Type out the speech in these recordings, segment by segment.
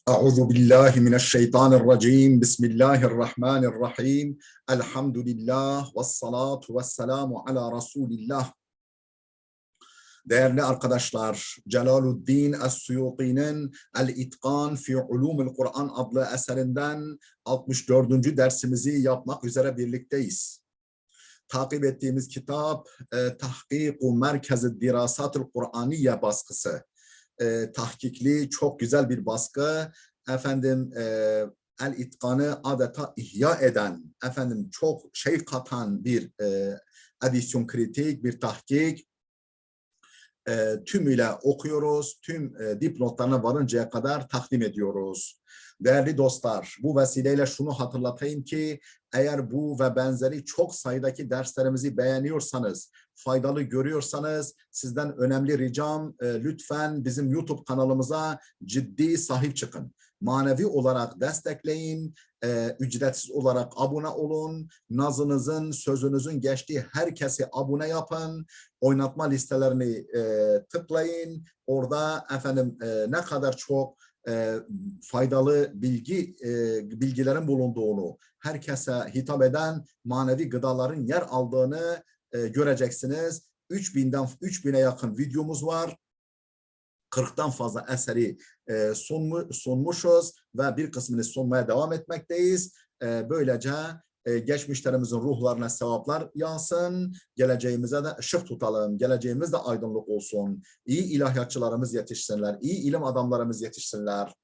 Euzu billahi mineşşeytanirracim. Bismillahirrahmanirrahim. Elhamdülillah ve salatu ve selamu ala Resulillah. Değerli arkadaşlar, Celaluddin Es-Suyuti'nin El-İtkan fi Ulumul Kur'an adlı eserinden 64. dersimizi yapmak üzere birlikteyiz. Takip ettiğimiz kitap Tahkik-u Merkez-i Dirasat-ı Kur'aniye baskısı. Tahkikli çok güzel bir baskı. El-İtkan'ı adeta ihya eden, çok şey katan bir edisyon kritik, bir tahkik. Tümüyle okuyoruz, tüm dipnotlarına varıncaya kadar takdim ediyoruz. Değerli dostlar, bu vesileyle şunu hatırlatayım ki eğer bu ve benzeri çok sayıdaki derslerimizi beğeniyorsanız, faydalı görüyorsanız sizden önemli ricam lütfen bizim YouTube kanalımıza ciddi sahip çıkın. Manevi olarak destekleyin, ücretsiz olarak abone olun, nazınızın, sözünüzün geçtiği herkesi abone yapın, oynatma listelerini tıklayın. Orada ne kadar çok faydalı bilgilerin bulunduğunu, herkese hitap eden manevi gıdaların yer aldığını göreceksiniz. 3000'e yakın videomuz var. 40'tan fazla eseri sunmuşuz ve bir kısmını sunmaya devam etmekteyiz. Böylece geçmişlerimizin ruhlarına sevaplar yansın, geleceğimize de ışık tutalım, geleceğimiz de aydınlık olsun, iyi ilahiyatçılarımız yetişsinler, iyi ilim adamlarımız yetişsinler.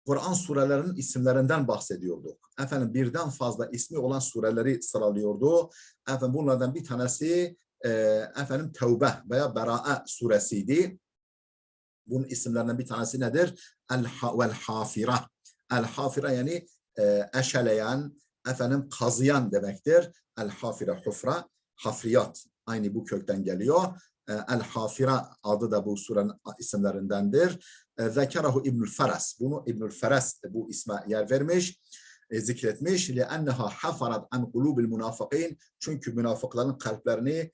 Kur'an surelerinin isimlerinden bahsediyorduk. Birden fazla ismi olan sureleri sıralıyordu. Bunlardan bir tanesi Tevbe veya Bera'a suresiydi. Bunun isimlerinden bir tanesi nedir? El-Hafira. El-Hafira yani eşeleyen, kazıyan demektir. El-Hafira, hufra, hafriyat. Aynı bu kökten geliyor. El-Hafira adı da bu surenin isimlerindendir. Zekerahu İbnül Feres. Bunu İbnül Feres bu isme yer vermiş, zikretmiş. لِأَنَّهَا حَفَرَتْ عَنْ قُلُوبِ الْمُنَافِقِينَ. Çünkü münafıkların kalplerini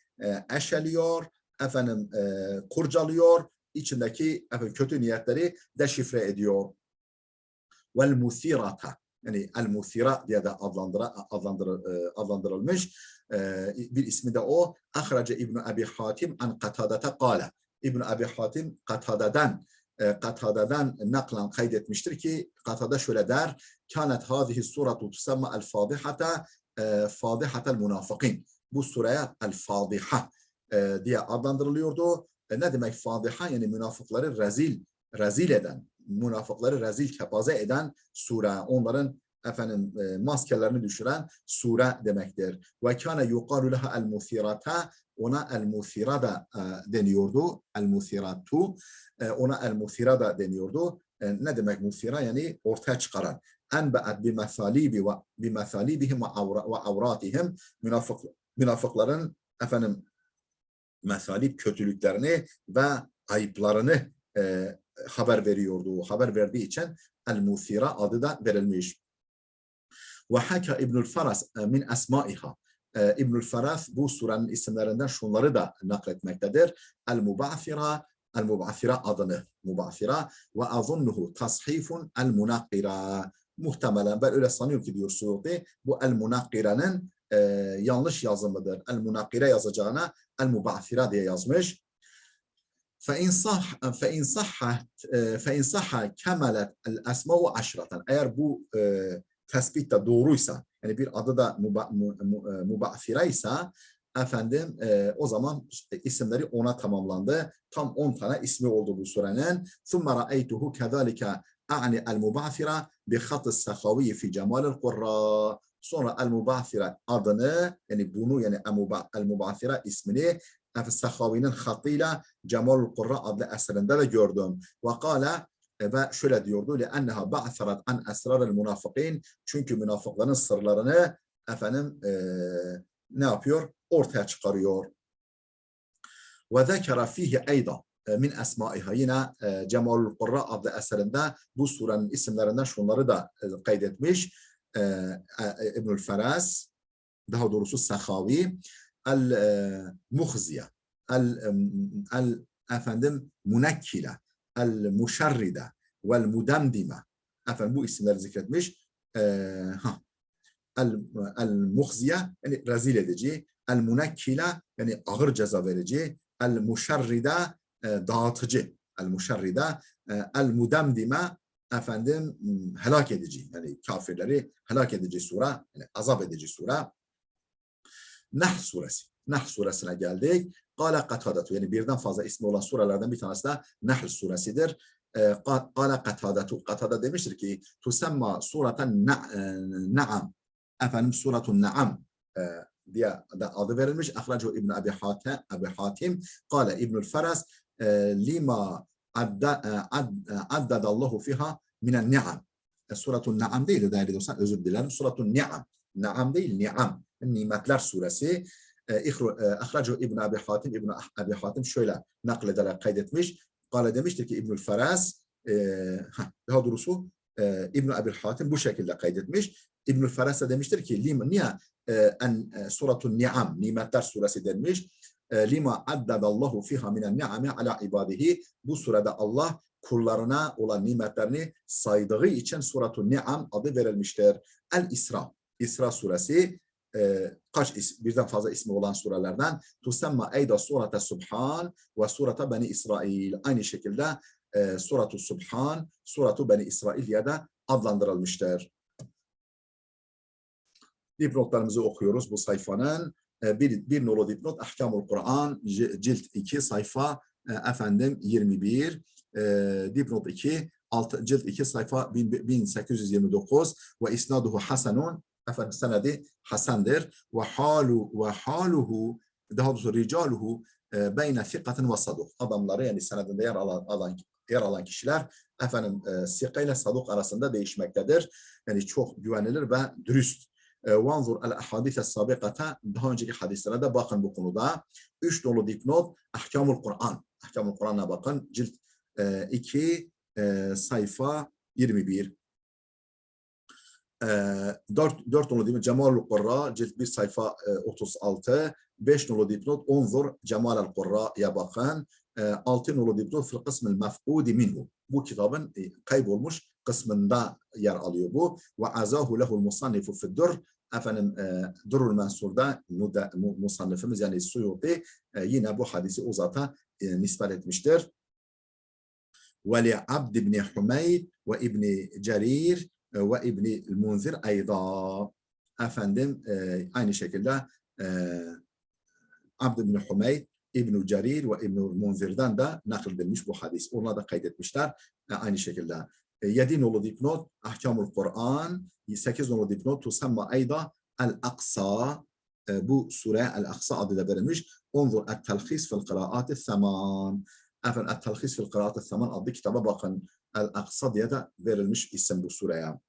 eşeliyor, kurcalıyor, içindeki kötü niyetleri deşifre ediyor. Vel musirata, yani el musira diye de adlandırılmış. Bir ismi de o. Ahrece İbn Abi Hatim an Katadete kâle. İbn Abi Hatim Katada'dan naklan kaydetmiştir ki Katada şöyle der: "Kânet hâzihi suratu tusamma el-fâdihata fâdihatel münafıkîn." Bu sureye el-fâdiha diye adlandırılıyordu. Ne demek fâdiha? Yani münafıkları rezil eden, münafıkları rezil kepaze eden sure, onların maskelerini düşüren sure demektir. Ve kâne yuqalu leha el-musirata, ona el-musira da deniyordu. El-musiratu, ona el-musira da deniyordu. Ne demek musira? Yani ortaya çıkaran. Enbe'at bimethalibihim ve avratihim. Münafıkların mesalip kötülüklerini ve ayıplarını haber veriyordu. Haber verdiği için el-musira adı da verilmiş. Ve haka İbnül Feras min esmaiha. İbnül Feras bu surenin isimlerinden şunları da nakletmektedir. El-Muba'fira, el-Muba'fira adını, Muba'fira ve azunnuhu tashifun el-Munakkira. Muhtemelen ben öyle sanıyorum ki diyor Suyuti, bu el-Munakkira'nın yanlış yazımıdır. El-Munakkira el-Muba'fira diye yazmış. فَاِنْ صَحَّ كَمَلَتْ الْاَسْمَاءُ عَشْرَةً. Eğer bu tespit de doğruysa, yani bir adı da Muba'fira ise o zaman isimleri 10'a tamamlandı. Tam 10 tane ismi oldu bu surenin. ثُمَّ رَأَيْتُهُ كَذَٰلِكَ أَعْنِ الْمُبَعْثِرَ بِخَطِ السَّخَوِيِّ فِي جَمَالِ الْقُرَّى. Sonra el-Muba'fira adını, yani bunu, yani el-Muba'fira ismini Sakhavi'nin hattıyla Cemalul Kurra adlı eserinde de gördüm. Ve kâle, ve şöyle diyordu: لِأَنَّهَا بَعْثَرَتْ عَنْ أَسْرَارِ الْمُنَافِقِينَ. Çünkü münafıkların sırlarını ne yapıyor? Ortaya çıkarıyor. Ve zekera fihi eyda min esmaiha. Yine Cemalul Kurra adlı eserinde bu surenin isimlerinden şunları da kaydetmiş. İbnül Feras, daha doğrusu Sakhavi, el-Muhziye, el-Munekkile, el-muşerride vel-mudemdime. Efendim bu isimleri zikretmiş. El-muhziye yani rezil edici, el-munekkile yani ağır ceza verici, el-muşerride dağıtıcı, el-muşerride el-mudemdime efendim helak edici yani kafirleri helak edici sure, yani azap edici sure. Nahl suresi. Nahl suresine geldik. Kâle Katâdetu yani birden fazla ismi olan surelerden bir tanesi de Nahl suresidir. Kâle Katâdetu. Katâde demiştir ki tusemma sureten Na'am. Efendim suretun Na'am diye adı verilmiş. Ahracu İbn Abi Hatim. Kâle İbnül Feras lima addadallahu fiha minen ni'am. Suretun Na'am değil değerli dostlar, özür dilerim. Suretun Ni'am. Na'am değil, Ni'am. Nimetler suresi. Ahracu İbn Abi Hatim. İbn Abi Hatim şöyle naklederek kaydetmiş. Kale demiştir ki İbnül Feras daha doğrusu İbn Abi Hatim bu şekilde kaydetmiş. İbnül Feras da demiştir ki niye suretun Ni'am, nimetler suresi denmiş. Lima addadallahu fiha minen ni'ami ala ibadihi. Bu surede Allah kullarına olan nimetlerini saydığı için suretun Ni'am adı verilmiştir. El-İsra. İsra suresi birden fazla ismi olan surelerden tusemma eyda surete Subhan ve surete Beni İsrail. Aynı şekilde suratu Subhan, suratu Beni İsrail diye de adlandırılmıştır. Dipnotlarımızı okuyoruz bu sayfanın. Bir nolu dipnot Ahkamul Kur'an cilt 2 sayfa 21 dipnot 2 cilt 2 sayfa 1829 ve isnaduhu hasenun efendim senedi hasendir ve haluhu daha doğrusu ricaluhu beyne sikatin ve saduk. Adamları yani senedinde yer alan kişiler efendim sika ile saduk arasında değişmektedir. Yani çok güvenilir ve dürüst. Vanzur el-ahadise sabikata, daha önceki hadislere de bakın bu konuda. 3 dolu dipnot Ahkamul Kur'an. Ahkamul Kur'an'a bakın. Cilt 2 sayfa 21. 4 nolu dipnot Cemalul Kurra cilt 1 sayfa 36. 5 nolu dipnot Unzur Cemalul Kurra'ya bakın. 6 nolu dipnot Fil Kısmil Mef'udi Minhu. Bu kitabın kaybolmuş kısmında yer alıyor bu. Ve azahu lehul musannifu fi'd-dur. Efendim Durrul Mensur'da musannifimiz yani Suyuti yine bu hadisi uzata nispet etmiştir. Ve li Abd ibn Humeyd ve İbn Cerir ve İbn Munzir ayda. Efendim aynı şekilde Abd ibn Humeyd, İbn Cerir ve İbn Munzir'den de nakledilmiş bu hadis. Onlar da kaydetmişler. Aynı şekilde 7 nolu dipnot Ahkamul Kur'an, 8 nolu dipnot tusemma ayda el-Aqsa. Bu sure el-Aqsa adıyla verilmiş. Unzur et-telhis fil kıraat el-Thaman. Efendim et-telhis fil kıraat el-Thaman adlı kitaba bakın. El-Aqsa diye de verilmiş isim bu sureye.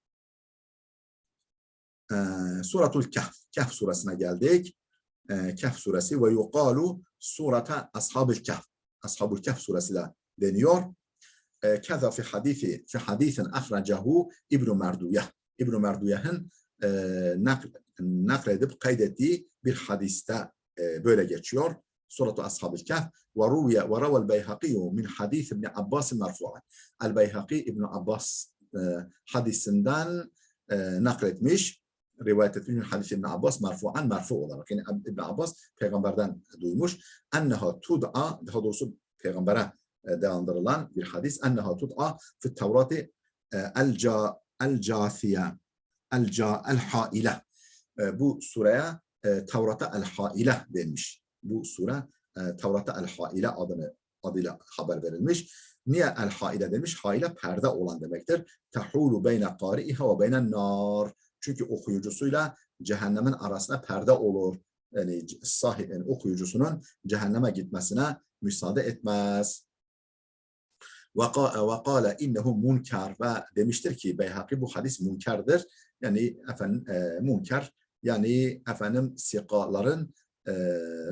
Suratul Kehf. Kehf suresine geldik. Kehf suresi ve yuqalu surete Ashabul Kehf. Ashabul Kehf suresi de deniyor. Keza fi hadisin ahracahu İbn Merduyeh. İbn Merduyeh'in nakledip kaydettiği bir hadiste böyle geçiyor. Suratu Ashabul Kehf ve ravel Beyhaqi min hadis İbn Abbas merfu'an. El Beyhaqi İbn Abbas hadisinden nakletmiş. Rivayet etmiş hadis İbn Abbas merfu olarak. Yani İbn Abbas peygamberden duymuş. Enneha tud'a, daha doğrusu peygambere dayandırılan bir hadis. Enneha tud'a fi Tevrati el-Câfiye el-Hâile. Bu sureye Tevrat'a el-Hâile denmiş. Bu sure Tevrat'a el-Hâile adıyla haber verilmiş. Niye el-Hâile demiş? Hâile perde olan demektir. Tehûlu beyne qâri'iha ve beynen nâr. Çünkü okuyucusuyla cehennemin arasına perde olur. Yani okuyucusunun cehenneme gitmesine müsaade etmez. Ve kâle innehu munkar, ve demiştir ki Beyhaqi bu hadis munkerdir. Yani efendim munker yani efendim sikaların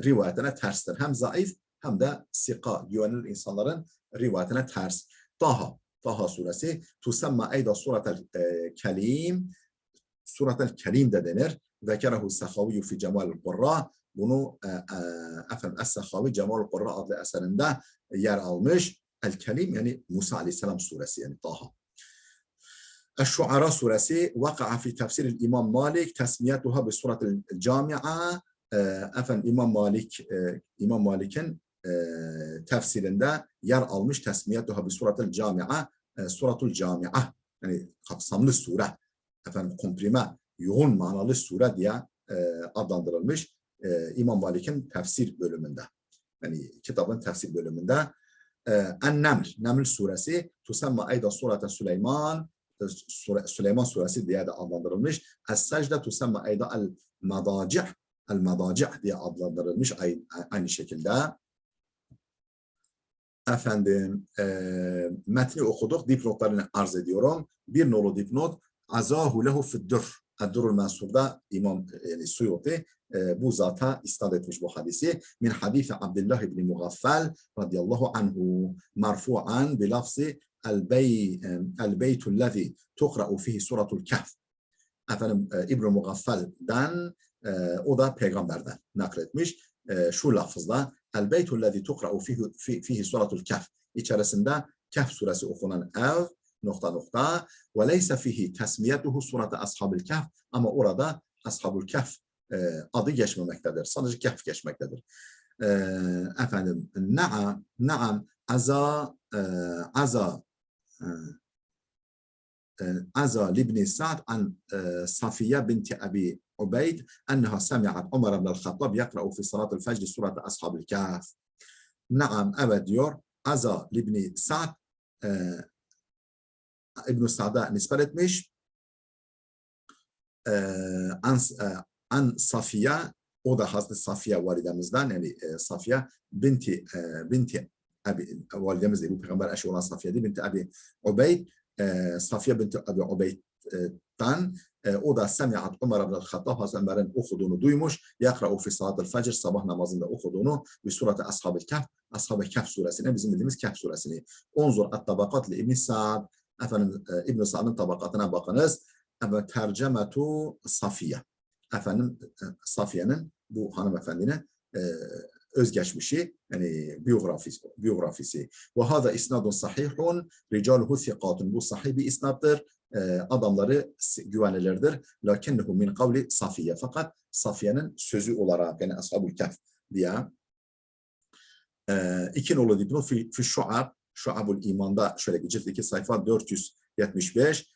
rivayetine terstir. Hem zayıf hem de sika güvenilir insanların rivayetine ters. Taha suresi tusemma eyda suretel kelim. Suretel kelim de denir. Zekerahu Sehavi fi Cemalul Kurra. Bunu efendim Es-Sehavi Cemalul Kurra adlı eserinde yer almış. El-Kelim yani Musa Aleyhisselam suresi yani Taha. Eş-Şuara suresi vaka'a fi tefsir İmam Malik tesmiyetuha bi suratul cami'a. Efendim İmam Malik'in tefsirinde yer almış tesmiyetuha bi suratul cami'a, suratul cami'a yani kapsamlı sure, efendim komprime yoğun manalı sure diye adlandırılmış İmam Malik'in tefsir bölümünde. Yani kitabın tefsir bölümünde Neml suresi tusamma ayda surete Süleyman, Süleyman suresi diye de adlandırılmış. Es-secde tusamma ayda el-madaci' diye adlandırılmış aynı şekilde. Efendim metni okuduk, dipnotlarını arz ediyorum. Bir nolu dipnot azahu lehu fid-dur. Ad-Durrul Mansur'da İmam yani Suyuti bu zata isnad etmiş bu hadisi. Min hadisi Abdullah ibn Mughaffal radıyallahu anhu marfu'an bi lafzi el-beytu'llezî tuqra'u fihi suratul Kahf. Efendim İbn Mughaffal'dan o da peygamberden nakletmiş. Şu lafızla el-beytu'llezî tuqra'u fihi suratul Kahf. İçerisinde Kahf suresi okunan ev ve leyse fihi tesmiyetuhu surete ashabil Kahf, ama orada ashabul Kahf adı geçmemektedir. Sadece Kahf geçmektedir. Efendim na'am aza libni Sa'd an Safiye binti Abi Ubeyd enneha semi'at Ömer ibn el-Hattab yakra'u fi salatul fecr surete ashabil Kahf. Na'am, evet diyor. Aza libni Sa'd İbn-i Sa'd'a nispet etmiş. An Safiye, o da Hazreti Safiye validemizden, yani Safiye binti Abi, validemiz değil, bu peygamber eşi olan Safiye'di, binti Abi Ubeyd, Safiye binti Abi Ubeyd'den, o da semi'at Ömer ibn el-Hattab, Hazreti Ömer'in okuduğunu duymuş. Yakra'u fi salatul fecr, sabah namazında okuduğunu bir surete Ashab-ı Kahf, Ashab-ı Kahf suresine, bizim bildiğimiz Kahf suresini. Unzur at-tabakat li İbn Sa'd, efendim İbn Sa'd'ın tabakatına bakınız. Evet, tercemetu Safiye. Efendim Safiye'nin, bu hanımefendinin özgeçmişi, yani biyografisi. Ve hâzâ isnadun sahihun ricaluhu thiqatun. Bu sahih bir isnattır. Adamları güvenilirdir. Lakinnehu min kavli Safiye. Fakat Safiye'nin sözü olarak, yani Ashab-ül Kahf diye. İki nolu dipnot fi Şuab, Şuabul İman'da şöyle cilt 2 sayfa 475.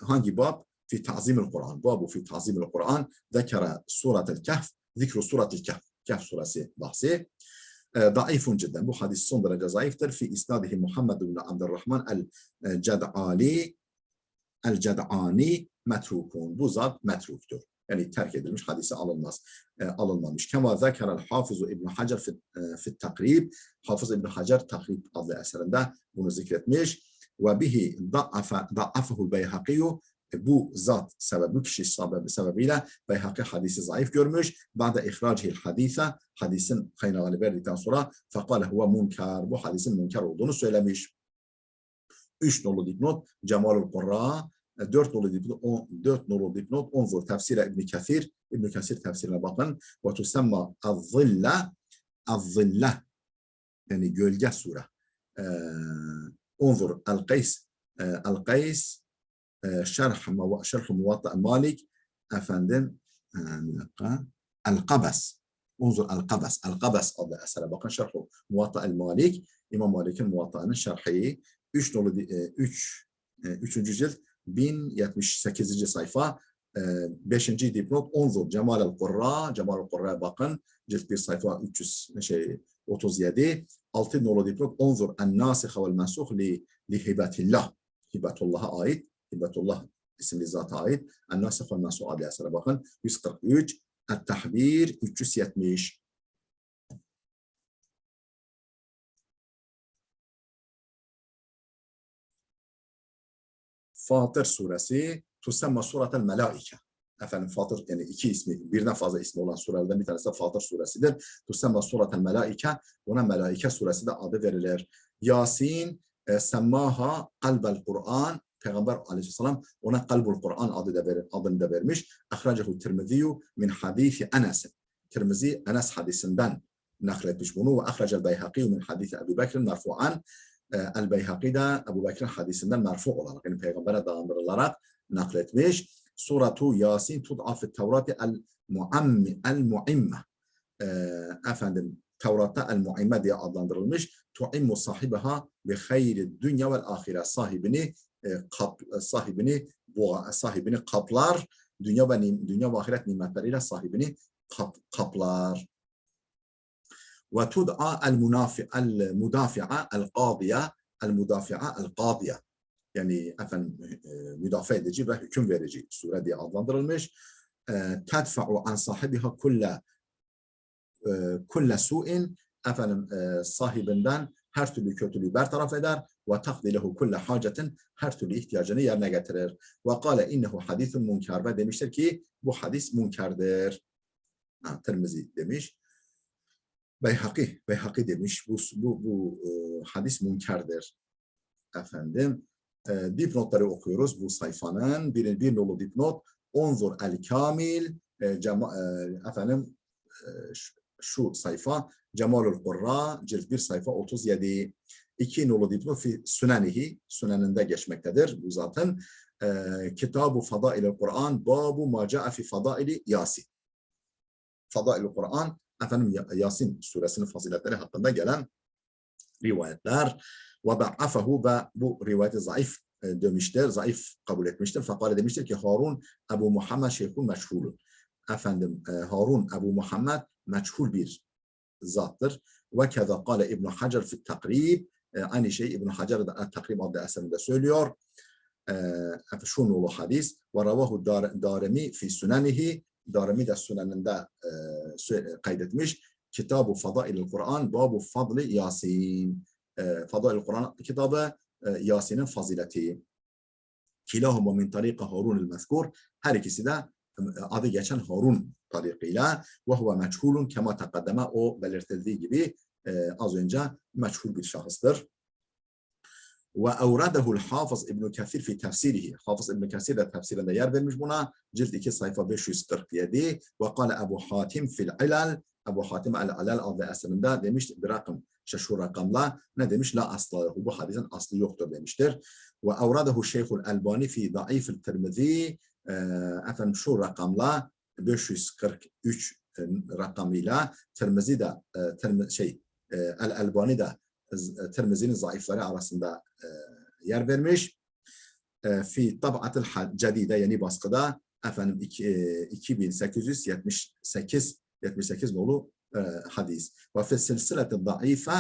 Hangi bab? Fi ta'zimil Kur'an. Babu fi ta'zimil Kur'an. Zekara suratul Kahf. Zikru suratul Kahf. Kahf suresi bahsi. Daifun cidden. Bu hadis son derece zayıftır. Fi isnadihi Muhammed ibn Abdurrahman el-Ced'ani metrukun. Bu zat metruktur. Yani terk edilmiş, hadise alınmamış. Kema zekerel Hafızu İbn Hacer fi takrib. Hafız İbn Hacer Takrib adlı eserinde bunu zikretmiş. Ve bihi da'afahu'l Beyhakiyu. Bu zat bu kişi sebebiyle Beyhaki hadisi zayıf görmüş. Ba'de ihracihil hadise, hadisin kaynağını verdikten sonra fekale huve munkar, bu hadisin munkar olduğunu söylemiş. 3 nolu dipnot Cemalul Kurra, 4 nolu dipnot Unzur tefsire İbn Kesir. İbn Kesir tefsirine bakın. Ve tusemma az-zille yani gölge sure. Unzur el-Qays şerh Muvatta Malik, efendim el-Qabas. Unzur el-Qabas. El-Qabas adlı esere bakın. Şerh Muvatta Malik, İmam Malik'in Muvatta'nın şerhi. 3. cilt 1078. sayfa 5. dipnot Unzur Cemalul Kurra. Cemalul Kurra'ya bakın. Cilt 1 sayfa 337. 6 nolu dipnot Unzur en-Nâsiha vel-Mensûh li hibetillah. Hibetullah'a ait. Hibetullah isimli zata ait. En-Nâsiha vel-Mensûh adlı esere bakın. 143. Et-Tahbir 370. Fatır suresi tusemma suratel melaike. Efendim Fatır yani 2 ismi, birden fazla ismi olan surelerden bir tanesi de Fatır suresidir. Tusemma suratel melaike, ona melaike suresi de adı verilir. Yasin semmaha kalbel Kur'an. Peygamber aleyhisselam ona kalbul Kur'an adını da vermiş. Ahracehu Tirmiziyu min hadisi Enes. Tirmizi Enes hadisinden nakletmiş bunu ve ahracel Beyhaki min hadisi Ebu Bekir marfu'an. El-Beyhaki de Ebu Bekir'in hadisinden merfu olarak, yani peygambere dayandırılarak nakletmiş. Suratu Yasin tud'a fi Tevrati el-Mu'imme. Efendim Tevrat'ta el-Mu'imme diye adlandırılmış. Tu'immu sahibiha bi hayri dünya vel ahire. Sahibini kaplar. Dünya ve ahiret nimetleriyle sahibini kaplar. Ve tud'a el-mudafi'a el-qadiye. Yani efendim müdafaa edici ve hüküm verici sure diye adlandırılmış. Tedfa'u an sahibiha kulle su'in, efendim sahibinden her türlü kötülüğü bertaraf eder ve takdilehu kulle hacetin, her türlü ihtiyacını yerine getirir. Ve kâle innehu hadisun munkar, ve demiştir ki bu hadis munkerdir. Tirmizi demiş. Beyhaki demiş bu hadis munkerdir. Efendim dipnotları okuyoruz bu sayfanın. Bir nolu dipnot. Unzur el-Kamil, efendim şu sayfa Cemalul Qurra cilt 1 sayfa 37. 2 nolu dipnot fi Sünenihi, Süneninde geçmektedir bu zaten. Kitabu Fadailul Kur'an babu ma ca'a fi fadaili Yasin. Fadailul Kur'an, efendim Yasin suresinin faziletleri hakkında gelen rivayetler. Ve da'afahu, ve bu rivayeti zayıf demiştir, zayıf kabul etmiştir. Fakat demiştir ki Harun Ebu Muhammed şeyhun meşhulun. Efendim Harun Ebu Muhammed meçhul bir zattır. Ve keza kâle İbn Hacer fi takrib, aynı şey İbn Hacer da takrib adlı eserinde söylüyor. Şu nolu hadis ve ravahu Darimi fi Sünenihi, Darimi de Süneninde kaydetmiş. Kitabu Fadailul Kur'an babu fadli Yasin. Fadailul Kur'an kitabı Yasin'in fazileti. Kilahuma min tarika Harun'il mezkur, her ikisi de adı geçen Harun tarikiyle, ve huve meçhulun kema takaddeme, o belirtildiği gibi az önce meçhul bir şahıstır. Ve evradehu'l Hafız İbn Kesir fi tefsirihi. Hafız İbn Kesir de tefsirinde yer vermiş buna. Cilt 2 sayfa 547. Ve kâle Ebu Hatim fil ilal. Ebu Hatim el-Alal adlı eserinde demiş, bir rakam, şu rakamla ne demiş? La aslı, bu hadisin aslı yoktur demiştir. Ve evradehu Şeyhul Albani fi Daifil Tirmizi. Efendim şu rakamla 543 rakamıyla Tirmizi de El-Albani de Tirmizi'nin zayıfları arasında yer vermiş. Fi tab'atil cedide, yeni baskıda efendim 2878 nolu hadis. Ve fi silsileti daife,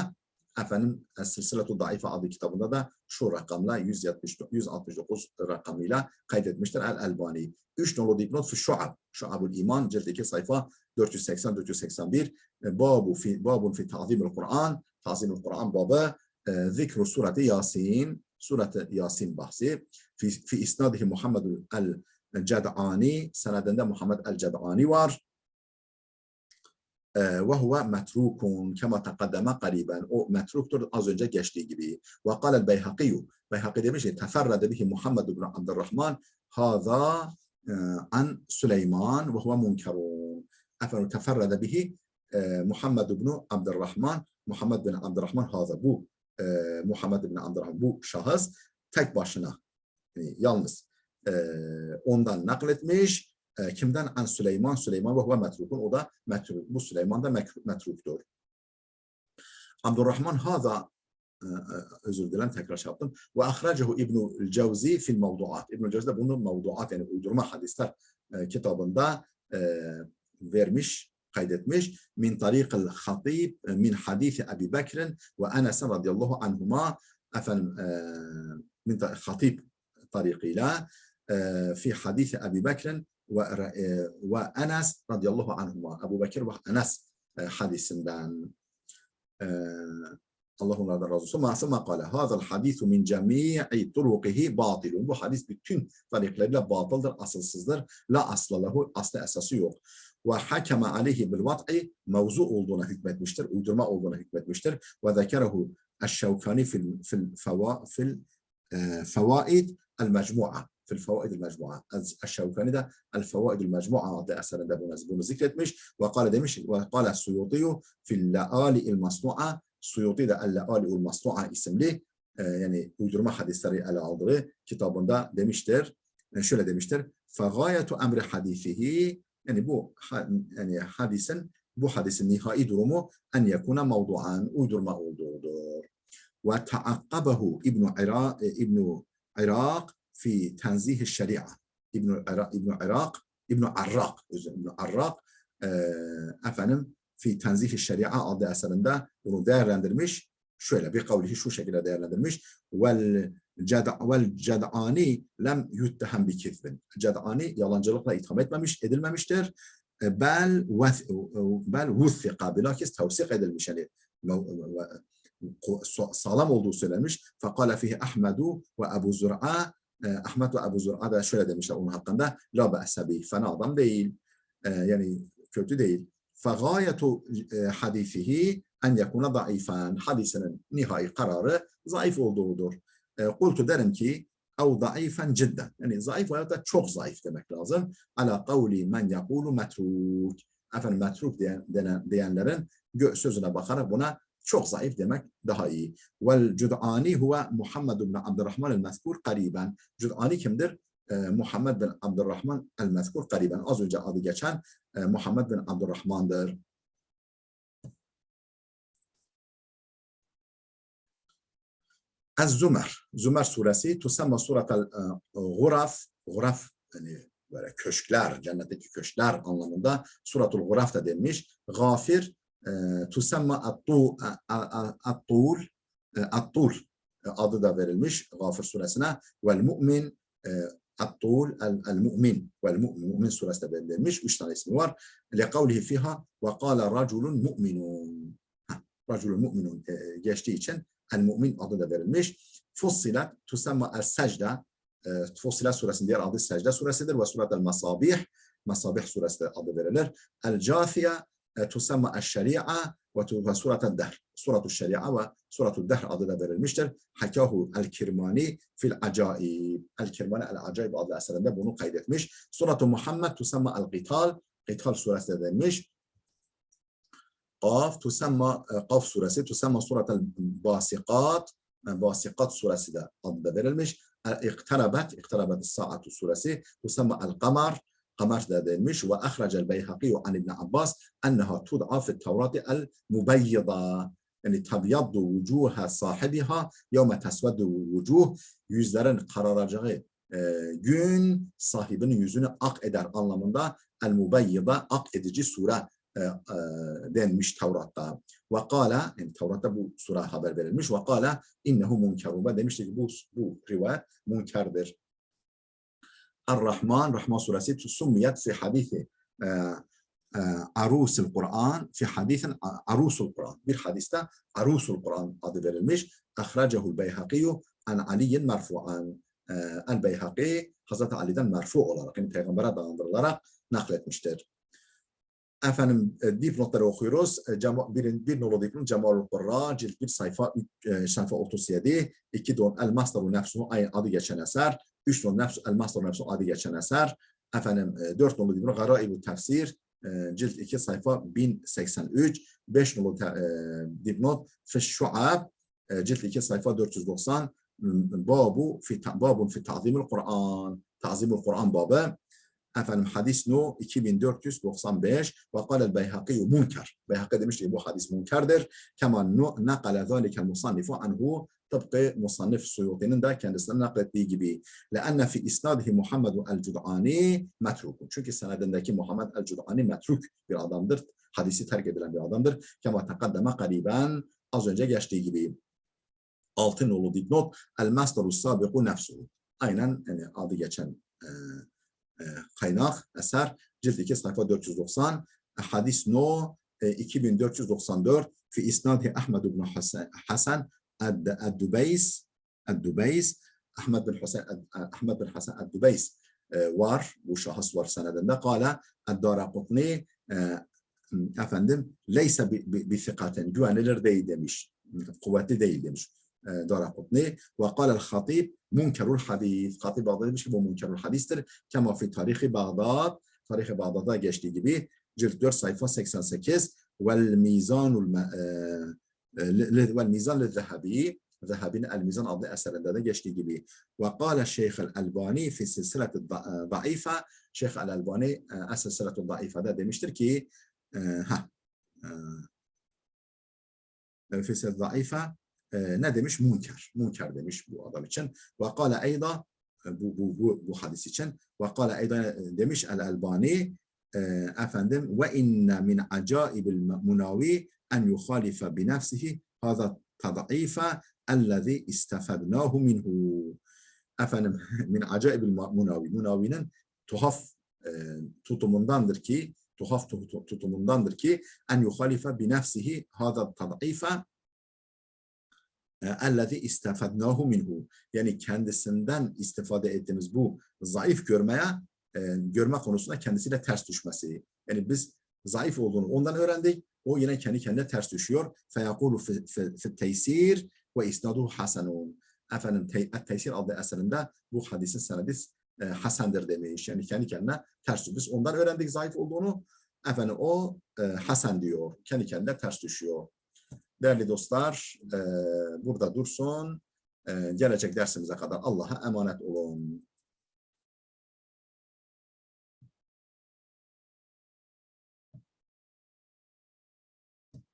efendim silsileti daife adlı kitabında da şu rakamla 169 rakamıyla kaydetmiştir El-Albani. 3 nolu dipnot fi Şu'abul İman cilt 2 sayfa 480-481. Babun fi ta'zimul Kur'an, ta'zimul Kur'an babı, zikru sureti Yasin, sureti Yasin bahsi. Fi isnadihi Muhammed el-Ced'ani, senedinde Muhammed el-Ced'ani var. Ve huve metrukun kema takaddeme qariben, o metruktur az önce geçtiği gibi. Ve kâlel Beyhaki, Beyhaki demiş ki teferrede bihi Muhammed ibn Abdurrahman hâzâ an Süleyman ve huve munkerun. Efendim teferrede bihi Muhammed ibn Abdurrahman, Muhammed bin Abdurrahman hâzâ, bu Muhammed bin Abdurrahman, bu şahıs tek başına, yani yalnız ondan nakletmiş. Kimden? An Süleyman, Süleyman ve huve metrukun, o da metruk. Bu Süleyman da metruktur. Abdurrahman hâzâ, özür dilerim tekrar şey yaptım. Ve ahracehu İbnül Cevzi fil mevduat. İbnül Cevzi de bunu mevduat, yani uydurma hadisler kitabında vermiş, kaydetmiş. Min tariqil hatib min hadisi Ebi Bekir'in ve Enes radıyallahu anhuma, efendim min hatib tariqıyla fi hadisi Ebi Bekir'in ve Enes radıyallahu anhuma, Ebu Bekir ve Enes hadisinden. Allah onlardan razı olsun. Mâsıma kâle hâzal hadîsu min cemî'i turukihi bâtilun. Bu hadis bütün tarikleriyle batıldır, asılsızdır. La aslalahu, aslı esası yok. Ve hakeme aleyhi bil vat'i, mevzu olduğuna hükmetmiştir, uydurma olduğuna hükmetmiştir. Ve zekerehu eşşevkani fil fevaid el mecmu'a. Fil fevaid el mecmu'a. Eşşevkani de el fevaid el mecmu'a adlı eserinde bunu zikretmiş. Ve kâle demiş, ve kâle Suyutiyu fil leâli il masnu'a. Suyuti de El-Le'ali-ul Masnu'a isimli yani uydurma hadisleri ele aldığı kitabında demiştir. Şöyle demiştir. فَغَايَةُ اَمْرِ حَدِيثِهِ yani yani bu hadisin nihai durumu en yekuna mevduan uydurma olduğudur. Ve taakkabehu İbn Irak fi tenzih şeria. İbn Arrak efendim fi tenzih şeria adlı eserinde bunu değerlendirmiş. Şöyle bir kavlihi şu şekilde değerlendirmiş. Vel Ced'ani lem yuttehem bi kizbin. Ced'ani yalancılıkla itham edilmemiştir. Bel vuthika bilakis tevsik edilmiş. Yani sağlam olduğu söylenmiş. Fekale fihi Ahmedu ve Ebu Zur'a. Ahmet ve Ebu Zur'a da şöyle demişler onun hakkında. La be'se bih. Fena adam değil. Yani kötü değil. Fegayetu hadisihi en yekuna zayıfen. Hadisinin nihai kararı zayıf olduğudur. Kultu derim ki ev zayıfen cidden. Yani zayıf veya da çok zayıf demek lazım. Ala kavli men yakulu metruk. Efendim metruk diyenlerin sözüne bakarak buna çok zayıf demek daha iyi. Vel Cud'ani huve Muhammed bin Abdurrahman el-Mezkur kariben. Cud'ani kimdir? Muhammed bin Abdurrahman el-Mezkur kariben. Az önce adı geçen Muhammed bin Abdurrahman'dır. Ez-Zümer. Zümer suresi tusamma suratel guraf. Guraf yani böyle köşkler, cennetteki köşkler anlamında suratul guraf da denmiş. Gafir tusamma at-tul adı da verilmiş Gafir suresine. Vel mu'min at-tul el-mu'min Mu'min suresi de verilmiş. 3 tane ismi var. Lekavlihi fiha ve kâle raculun mu'minun. Raculun mu'minun geçtiği için el-mu'min adı da verilmiş. Fussilat tusamma el-secde. Fussilat suresinin diğer adı secde suresidir ve surat el-masabih. Masabih suresi de adı verilir. El-cafiye tusamma el-şeri'a ve surat el-dehr. Surat-ı şeri'a ve surat-ı dehr adı da verilmiştir. Hakahu el-Kirmani fil acaib. El-Kirmani el-Acaib adlı eserinde bunu kaydetmiş. Surat-ı Muhammed tusamma el-Qital. Qital suresi de denilmiş. Qaf tusamma Qaf suresi tusamma surat el-Basiqat. Basiqat suresi de adı da verilmiş. İqtarabat saatu suresi tusamma el-Qamar. Qamar da denilmiş ve ahracel Beyhaqi an İbn Abbas enneha tud'a fi Tevrati el-mubayyida. Yani tabyaddu vucuha sahibiha yevme tesveddu vucuh. Yüzlerin kararacağı gün sahibinin yüzünü ak eder anlamında el-mubayyida ak edici sure denmiş Tevrat'ta. Ve kâle yani Tevrat'ta bu sure haber verilmiş. Ve kâle innehu munkerun. Demişti ki bu rivayet munkerdir. Ar-Rahman, Rahman suresi summiyet fi hadithi Arusul Kur'an fi hadisin Arusul Kur'an. Bir hadiste Arusul Kur'an adı verilmiş. Ahracehu'l Beyhaqi an Ali'in merfu'an. El-Beyhaqi Hazreti Ali'den merfu olarak yani peygambere dayandırılarak nakletmiştir. Efendim dipnotları okuyoruz. Bir nolu dipnot Cemalul Qurra cilt 1 sayfa 37. 2 don El-Masdaru Nefsuhu aynı adı geçen eser. 3 nolu El-Masdaru Nefsuhu adı geçen eser. Efendim 4 nolu dipnot Garaib-ü Tefsir cilt 2 sayfa 1083. 5 nolu dipnot Fiş-Şuab cilt 2 sayfa 490. Babun fi ta'zimul Kur'an. Ta'zimul Kur'an babı. Efendim hadis no 2495 ve kâlel Beyhaqi munker. Beyhaqi demiş ki bu hadis munkerdir. Kema nakale zâlikel musannifu anhu tıpkı musannif Suyuti'nin de kendisinden naklettiği gibi. Leanne fi isnadihi Muhammed el-Cud'ani metruk. Çünkü senedindeki Muhammed el-Cud'ani metruk bir adamdır. Hadisi terk edilen bir adamdır. Kema tekaddeme kariben az önce geçtiği gibi. 6 nolu dipnot el-masdaru sabiqu nefsuhu. Aynen yani adı geçen kaynak, eser, cilt 2 sayfa 490, hadis no 2494, fi isnadi Ahmed ibn Hasan el-Dubeys, Ahmed bin Hasan el-Dubeys var, bu şahıs var senedinde. Kâle el-Daraqutni efendim, leyse bi thikaten, güvenilir değil demiş, kuvvetli değil demiş. Daraqutni ve kâlel Hatib munkerul hadis. Hatib Bağdat demiş ki bu munkerul hadistir. Kema fi tarihi Bağdat. Tarihi Bağdat'ta geçtiği gibi cilt 4 sayfa 88 vel mizan lil-Zehebi Zehebi'nin El-Mizan adlı eserinde de geçtiği gibi. Ve kâle Şeyh el-Albani fi silsileti zayıfe. Şeyh el-Albani silsileti zayıfede demiştir ki fi silsileti zayıfe ne demiş? Munker. Munker demiş bu adam için. Ve kâle eyda bu hadis için. Ve kâle eyda demiş el-Albani efendim ve inne min acaibil munavi en yuhalife bi nefsihi hâzâ tad'ife ellezî istefednâhu minhu. Efendim min acaibil munavi. Munavinin tuhaf tutumundandır ki en yuhalife bi nefsihi hâzâ tad'ife ellezî istefednâhu minhu. Yani kendisinden istifade ettiğimiz bu zayıf görme konusunda kendisiyle ters düşmesi. Yani biz zayıf olduğunu ondan öğrendik. O yine kendi kendine ters düşüyor. Feyakulu fi teysir ve isnaduhu hasenun. Efendim Teysir adlı eserinde bu hadisin senedi hasendir demiş. Yani kendi kendine ters düşüyor. Biz ondan öğrendik zayıf olduğunu. Efendim o hasen diyor. Kendi kendine ters düşüyor. Değerli dostlar, burada dursun. Gelecek dersimize kadar Allah'a emanet olun.